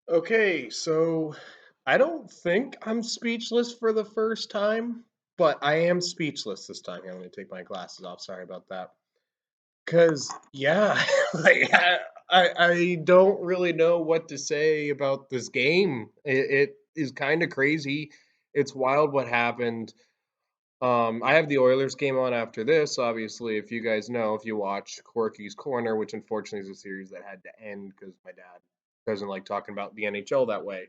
Okay, so I don't think I'm speechless for the first time, but I am speechless this time. Here, I'm going to take my glasses off. Sorry about that. Cause yeah, like I don't really know what to say about this game. It is kind of crazy. It's wild what happened. I have the Oilers game on after this. Obviously, if you guys know, if you watch Corky's Corner, which unfortunately is a series that had to end because my dad doesn't like talking about the NHL that way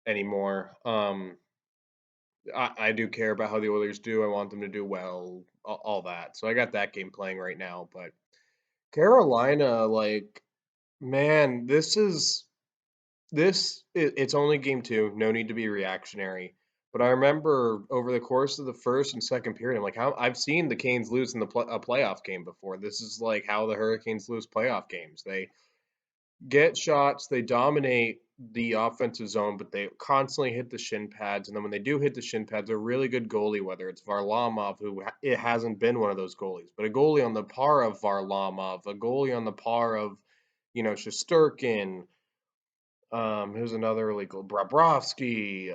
anymore. I do care about how the Oilers do. I want them to do well, all that. So I got that game playing right now. But Carolina, like, man, it's only game two. No need to be reactionary. But I remember over the course of the first and second period, I'm like, how I've seen the Canes lose in a playoff game before. This is like how the Hurricanes lose playoff games. They get shots, they dominate the offensive zone, but they constantly hit the shin pads. And then when they do hit the shin pads, a really good goalie, whether it's Varlamov, it hasn't been one of those goalies, but a goalie on the par of Varlamov, a goalie on the par of, Shesterkin. Who's another illegal? Bobrovsky.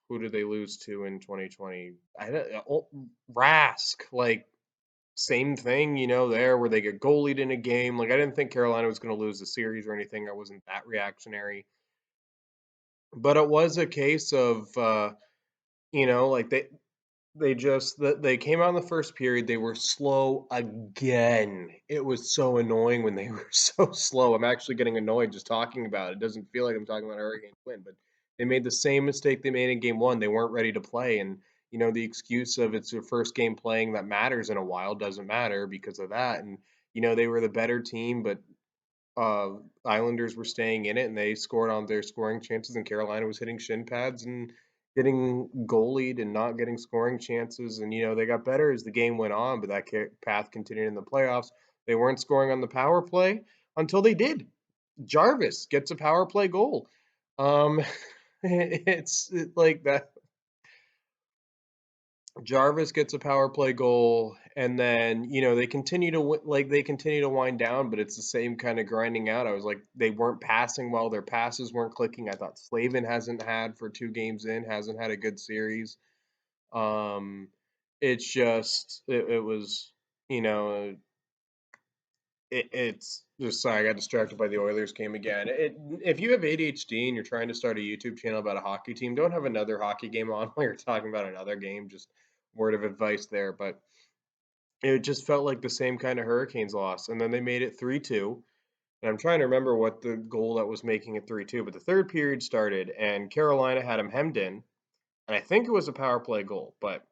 Who did they lose to in 2020? I don't, Rask. Like same thing, there where they get goalied in a game. Like I didn't think Carolina was going to lose the series or anything. I wasn't that reactionary, but it was a case of like they came out in the first period. They were slow again. It was so annoying when they were so slow. I'm actually getting annoyed just talking about it. It doesn't feel like I'm talking about a Hurricanes win, but they made the same mistake they made in game one. They weren't ready to play, and the excuse of it's your first game playing that matters in a while doesn't matter because of that. And they were the better team, but Islanders were staying in it, and they scored on their scoring chances, and Carolina was hitting shin pads and getting goalied and not getting scoring chances. And they got better as the game went on, but that path continued in the playoffs. They weren't scoring on the power play until they did. Jarvis gets a power play goal. Um, like that. Jarvis gets a power play goal, and then they continue to they continue to wind down, but it's the same kind of grinding out. I was like, they weren't passing well; their passes weren't clicking. I thought Slavin hasn't had for 2 games in, hasn't had a good series. Um, it's just it was you know it's just sorry, I got distracted by the Oilers game again. If you have ADHD and you're trying to start a YouTube channel about a hockey team, don't have another hockey game on while you're talking about another game. Just word of advice there. But it just felt like the same kind of Hurricanes loss. And then they made it 3-2. And I'm trying to remember what the goal that was making it 3-2. But the third period started, and Carolina had them hemmed in. And I think it was a power play goal. But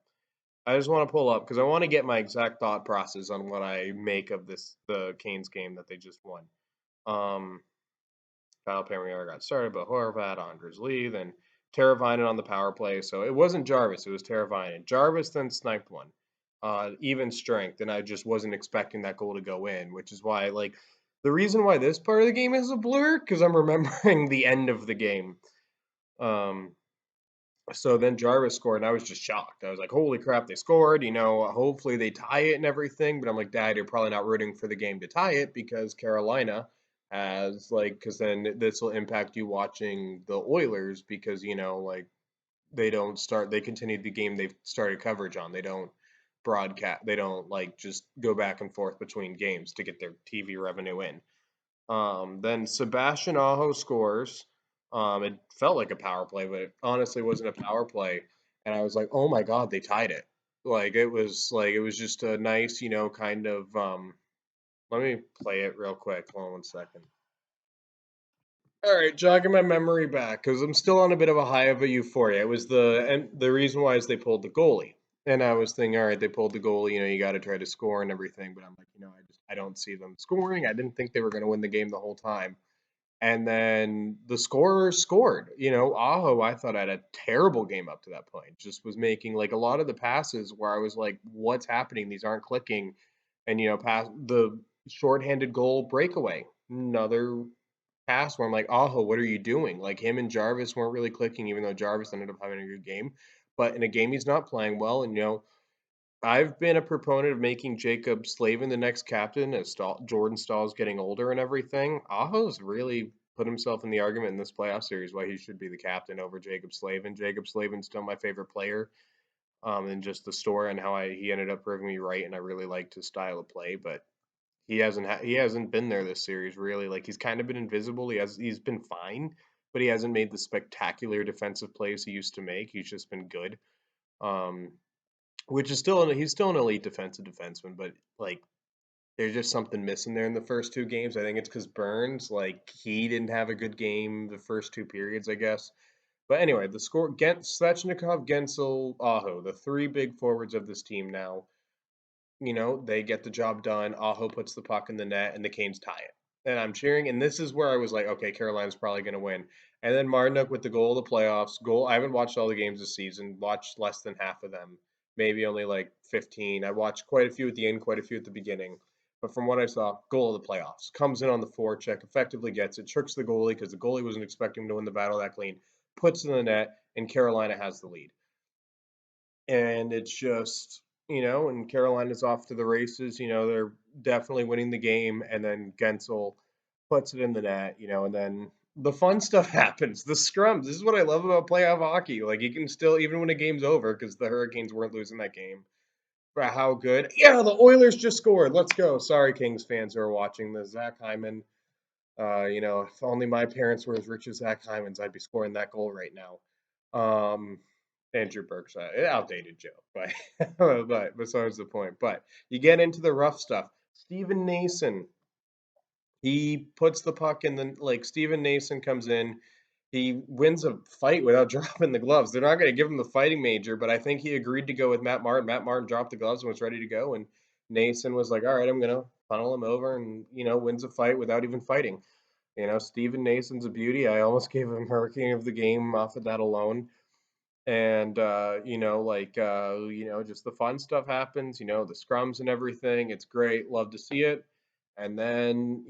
I just want to pull up because I want to get my exact thought process on what I make of the Canes game that they just won. Um, Kyle Palmieri got started, but Horvat, Andres Lee, then Teravainen on the power play. So it wasn't Jarvis, it was Teravainen. Jarvis then sniped one. Even strength, and I just wasn't expecting that goal to go in, which is why, like, the reason why this part of the game is a blur, because I'm remembering the end of the game. Um, so then Jarvis scored, and I was just shocked. I was like, holy crap, they scored. Hopefully they tie it and everything. But I'm like, Dad, you're probably not rooting for the game to tie it because Carolina has, like, because then this will impact you watching the Oilers because, like, they continued the game they've started coverage on. They don't broadcast, they don't, like, just go back and forth between games to get their TV revenue in. Then Sebastian Aho scores. It felt like a power play, but it honestly wasn't a power play. And I was like, oh my God, they tied it. It was just a nice, kind of let me play it real quick. Hold on 1 second. All right, jogging my memory back because I'm still on a bit of a high of a euphoria. It was the reason why is they pulled the goalie, and I was thinking, all right, they pulled the goalie. You got to try to score and everything. But I'm like, I don't see them scoring. I didn't think they were going to win the game the whole time. And then the scorer scored. Aho, I thought had a terrible game up to that point. Just was making like a lot of the passes where I was like, what's happening? These aren't clicking. And pass the shorthanded goal breakaway. Another pass where I'm like, Aho, what are you doing? Like him and Jarvis weren't really clicking, even though Jarvis ended up having a good game. But in a game he's not playing well, and I've been a proponent of making Jacob Slavin the next captain as Jordan Stahl's getting older and everything. Aho's really put himself in the argument in this playoff series why he should be the captain over Jacob Slavin. Jacob Slavin's still my favorite player, and just the story and how he ended up proving me right, and I really liked his style of play, but he hasn't been there this series really. Like he's kind of been invisible. He's been fine, but he hasn't made the spectacular defensive plays he used to make. He's just been good. Um, which is he's still an elite defensive defenseman, but like there's just something missing there in the first two games. I think it's because Burns, like he didn't have a good game the first two periods, I guess. But anyway, the score: Svechnikov, Gensel, Aho, the three big forwards of this team now. They get the job done. Aho puts the puck in the net, and the Canes tie it. And I'm cheering. And this is where I was like, okay, Carolina's probably going to win. And then Martinuk with the goal of the playoffs. Goal. I haven't watched all the games this season. Watched less than half of them. Maybe only like 15. I watched quite a few at the end, quite a few at the beginning. But from what I saw, goal of the playoffs. Comes in on the forecheck, effectively gets it, tricks the goalie because the goalie wasn't expecting him to win the battle that clean, puts it in the net, and Carolina has the lead. And it's just, and Carolina's off to the races. They're definitely winning the game, and then Gensel puts it in the net, and then the fun stuff happens. The scrums. This is what I love about playoff hockey. Like you can still, even when a game's over, because the Hurricanes weren't losing that game. For how good? Yeah, the Oilers just scored. Let's go. Sorry, Kings fans who are watching this. Zach Hyman. If only my parents were as rich as Zach Hyman's, I'd be scoring that goal right now. Um, Andrew Burke's outdated joke, but but besides the point. But you get into the rough stuff. Steven Nason, he puts the puck in the like. Steven Nason comes in. He wins a fight without dropping the gloves. They're not going to give him the fighting major, but I think he agreed to go with Matt Martin. Matt Martin dropped the gloves and was ready to go, and Nason was like, "All right, I'm going to funnel him over," and wins a fight without even fighting. Steven Nason's a beauty. I almost gave him Hurricane of the game off of that alone. And just the fun stuff happens, the scrums and everything. It's great. Love to see it. And then,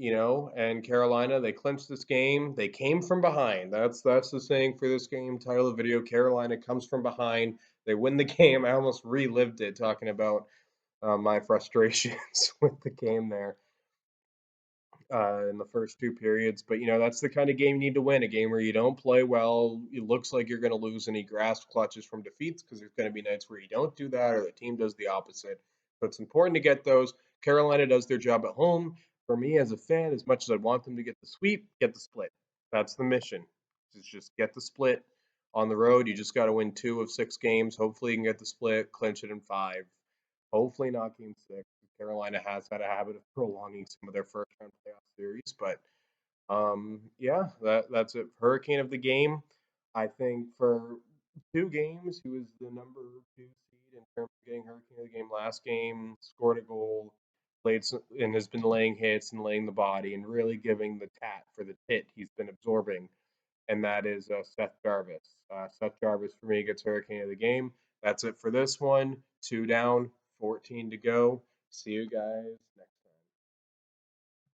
and Carolina, they clinched this game. They came from behind. That's the saying for this game. Title of the video: Carolina comes from behind. They win the game. I almost relived it talking about my frustrations with the game there in the first two periods. But that's the kind of game you need to win. A game where you don't play well, it looks like you're going to lose, and he grasps clutches from defeats, because there's going to be nights where you don't do that or the team does the opposite. But it's important to get those. Carolina does their job at home. For me as a fan, as much as I want them to get the sweep, get the split. That's the mission. Just get the split. On the road, you just got to win 2 of 6 games. Hopefully, you can get the split, clinch it in 5. Hopefully not game 6. Carolina has had a habit of prolonging some of their first round playoff series, but yeah, that's it. Hurricane of the game. I think for 2 games, he was the number 2 seed in terms of getting Hurricane of the game. Last game, scored a goal, and has been laying hits and laying the body and really giving the tat for the tit he's been absorbing, and that is Seth Jarvis. Seth Jarvis for me gets Hurricane of the game. That's it for this one. 2 down, 14 to go. See you guys next.